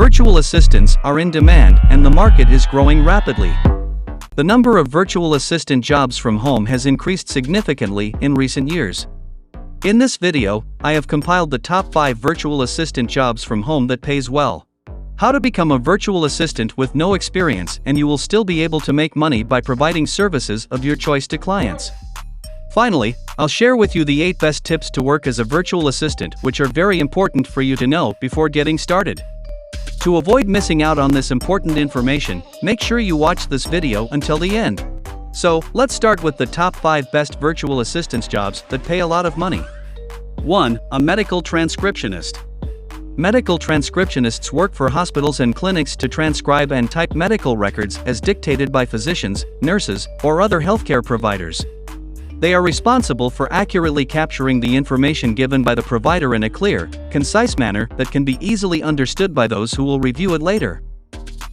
Virtual assistants are in demand and the market is growing rapidly. The number of virtual assistant jobs from home has increased significantly in recent years. In this video, I have compiled the top 5 virtual assistant jobs from home that pays well. How to become a virtual assistant with no experience and you will still be able to make money by providing services of your choice to clients. Finally, I'll share with you the 8 best tips to work as a virtual assistant, which are very important for you to know before getting started. To avoid missing out on this important information, make sure you watch this video until the end. So, let's start with the top 5 best virtual assistance jobs that pay a lot of money. 1. A medical transcriptionist. Medical transcriptionists work for hospitals and clinics to transcribe and type medical records as dictated by physicians, nurses, or other healthcare providers. They are responsible for accurately capturing the information given by the provider in a clear, concise manner that can be easily understood by those who will review it later.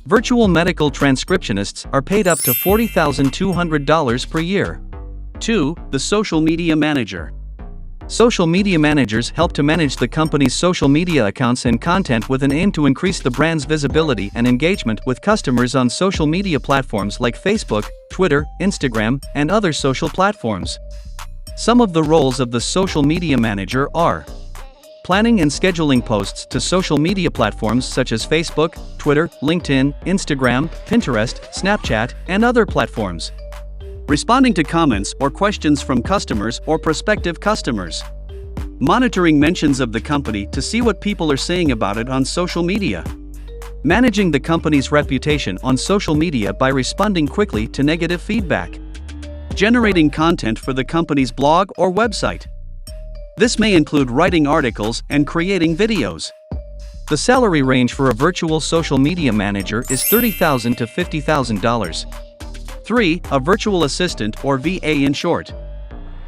Virtual medical transcriptionists are paid up to $40,200 per year. 2. The social media manager. Social media managers help to manage the company's social media accounts and content with an aim to increase the brand's visibility and engagement with customers on social media platforms like Facebook, Twitter, Instagram, and other social platforms. Some of the roles of the social media manager are planning and scheduling posts to social media platforms such as Facebook, Twitter, LinkedIn, Instagram, Pinterest, Snapchat, and other platforms. Responding to comments or questions from customers or prospective customers. Monitoring mentions of the company to see what people are saying about it on social media. Managing the company's reputation on social media by responding quickly to negative feedback. Generating content for the company's blog or website. This may include writing articles and creating videos. The salary range for a virtual social media manager is $30,000 to $50,000. 3. A virtual assistant, or VA in short.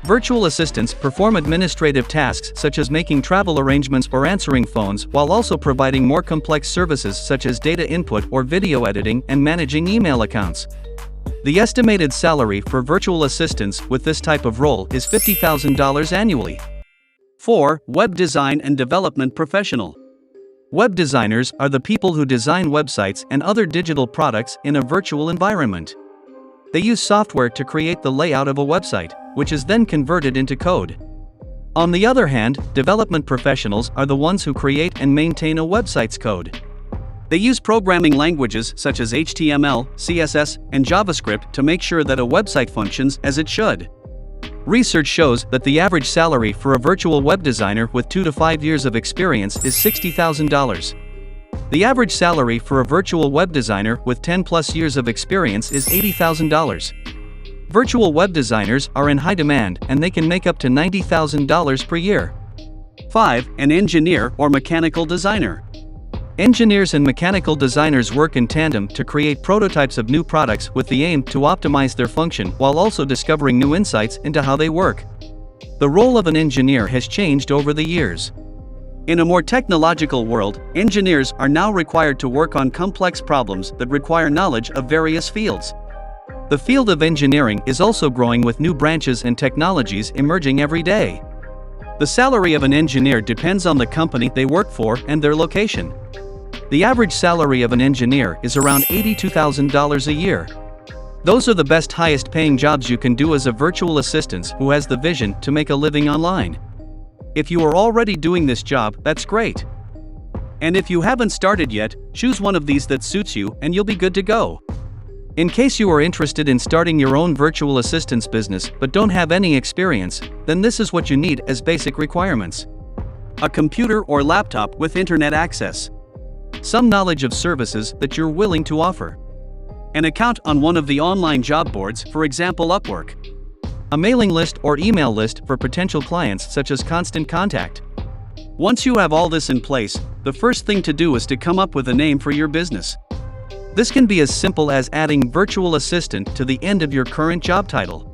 Virtual assistants perform administrative tasks such as making travel arrangements or answering phones, while also providing more complex services such as data input or video editing and managing email accounts. The estimated salary for virtual assistants with this type of role is $50,000 annually. 4. Web design and development professional. Web designers are the people who design websites and other digital products in a virtual environment. They use software to create the layout of a website, which is then converted into code. On the other hand, development professionals are the ones who create and maintain a website's code. They use programming languages such as HTML, CSS, and JavaScript to make sure that a website functions as it should. Research shows that the average salary for a virtual web designer with 2 to 5 years of experience is $60,000. The average salary for a virtual web designer with 10+ years of experience is $80,000. Virtual web designers are in high demand and they can make up to $90,000 per year. 5. An engineer or mechanical designer. Engineers and mechanical designers work in tandem to create prototypes of new products with the aim to optimize their function while also discovering new insights into how they work. The role of an engineer has changed over the years. In a more technological world, engineers are now required to work on complex problems that require knowledge of various fields. The field of engineering is also growing with new branches and technologies emerging every day. The salary of an engineer depends on the company they work for and their location. The average salary of an engineer is around $82,000 a year. Those are the best highest paying jobs you can do as a virtual assistant who has the vision to make a living online. If you are already doing this job, that's great. And if you haven't started yet, choose one of these that suits you and you'll be good to go. In case you are interested in starting your own virtual assistance business but don't have any experience, then this is what you need as basic requirements. A computer or laptop with internet access. Some knowledge of services that you're willing to offer. An account on one of the online job boards, for example Upwork. A mailing list or email list for potential clients such as Constant Contact. Once you have all this in place, the first thing to do is to come up with a name for your business. This can be as simple as adding virtual assistant to the end of your current job title.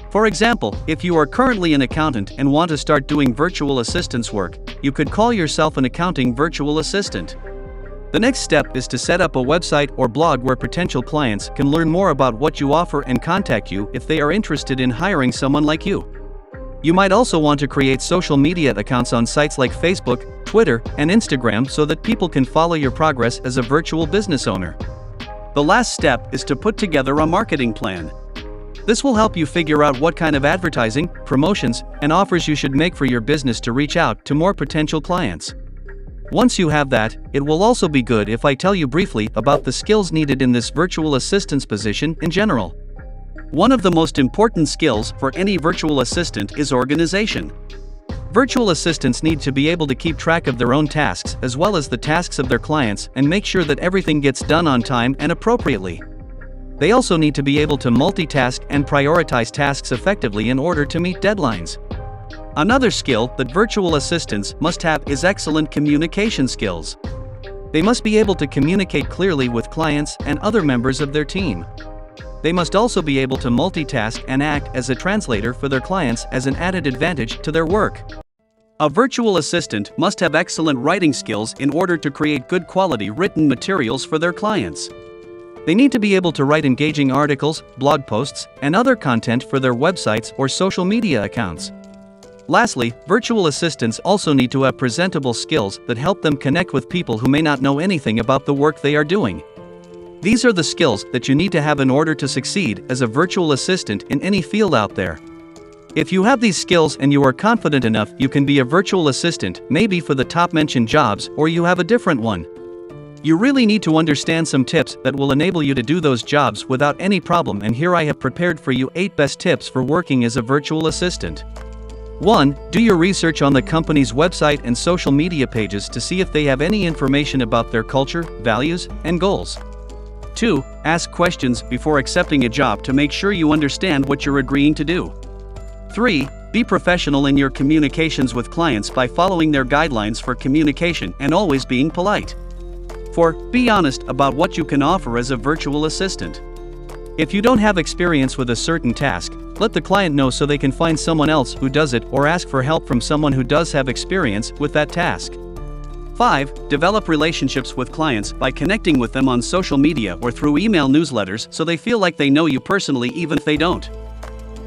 For example, if you are currently an accountant and want to start doing virtual assistance work, you could call yourself an accounting virtual assistant. The next step is to set up a website or blog where potential clients can learn more about what you offer and contact you if they are interested in hiring someone like you. You might also want to create social media accounts on sites like Facebook, Twitter, and Instagram so that people can follow your progress as a virtual business owner. The last step is to put together a marketing plan. This will help you figure out what kind of advertising, promotions, and offers you should make for your business to reach out to more potential clients. Once you have that, it will also be good if I tell you briefly about the skills needed in this virtual assistant's position in general. One of the most important skills for any virtual assistant is organization. Virtual assistants need to be able to keep track of their own tasks as well as the tasks of their clients and make sure that everything gets done on time and appropriately. They also need to be able to multitask and prioritize tasks effectively in order to meet deadlines. Another skill that virtual assistants must have is excellent communication skills. They must be able to communicate clearly with clients and other members of their team. They must also be able to multitask and act as a translator for their clients as an added advantage to their work. A virtual assistant must have excellent writing skills in order to create good quality written materials for their clients. They need to be able to write engaging articles, blog posts, and other content for their websites or social media accounts. Lastly, virtual assistants also need to have presentable skills that help them connect with people who may not know anything about the work they are doing. These are the skills that you need to have in order to succeed as a virtual assistant in any field out there. If you have these skills and you are confident enough, you can be a virtual assistant, maybe for the top-mentioned jobs, or you have a different one. You really need to understand some tips that will enable you to do those jobs without any problem, and here I have prepared for you 8 best tips for working as a virtual assistant. 1. Do your research on the company's website and social media pages to see if they have any information about their culture, values, and goals. 2. Ask questions before accepting a job to make sure you understand what you're agreeing to do. 3. Be professional in your communications with clients by following their guidelines for communication and always being polite. 4. Be honest about what you can offer as a virtual assistant. If you don't have experience with a certain task, let the client know so they can find someone else who does it, or ask for help from someone who does have experience with that task. 5. Develop relationships with clients by connecting with them on social media or through email newsletters so they feel like they know you personally even if they don't.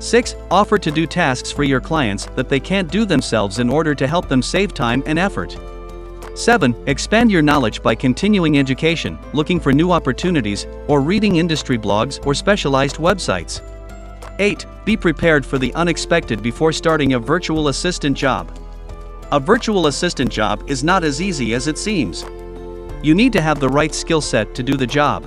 6. Offer to do tasks for your clients that they can't do themselves in order to help them save time and effort. 7. Expand your knowledge by continuing education, looking for new opportunities, or reading industry blogs or specialized websites. 8. Be prepared for the unexpected before starting a virtual assistant job. A virtual assistant job is not as easy as it seems. You need to have the right skill set to do the job.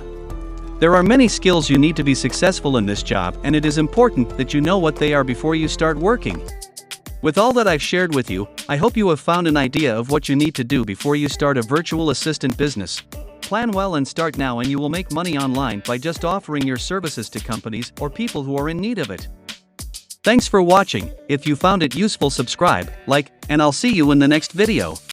There are many skills you need to be successful in this job, and it is important that you know what they are before you start working. With all that I've shared with you, I hope you have found an idea of what you need to do before you start a virtual assistant business. Plan well and start now, and you will make money online by just offering your services to companies or people who are in need of it. Thanks for watching. If you found it useful, subscribe, like, and I'll see you in the next video.